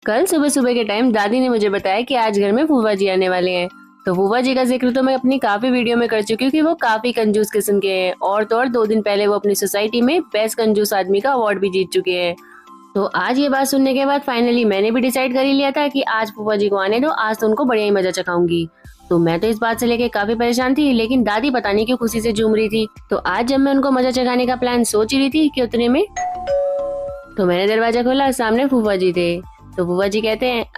कल सुबह सुबह के टाइम दादी ने मुझे बताया कि आज घर में फूफा जी आने वाले हैं। तो फूफा जी का जिक्र तो मैं अपनी काफी वीडियो में कर चुकी हूँ कि वो काफी कंजूस किस्म के हैं, और तो और 2 दिन पहले वो अपनी सोसाइटी में बेस्ट कंजूस आदमी का अवार्ड भी जीत चुके हैं। तो आज ये बात सुनने के बाद फाइनली मैंने भी डिसाइड कर ही लिया था कि आज फूफा जी को आने दो, आज तो उनको बढ़िया ही मजा चखाऊंगी। तो मैं तो इस बात से लेके काफी परेशान थी, लेकिन दादी पता नहीं क्यों खुशी से झूम रही थी। तो आज जब मैं उनको मजा चखाने का प्लान सोच ही रही थी कि उतने में तो मैंने दरवाजा खोला, सामने फूफा जी थे। तो फूफा जी कहते हैं,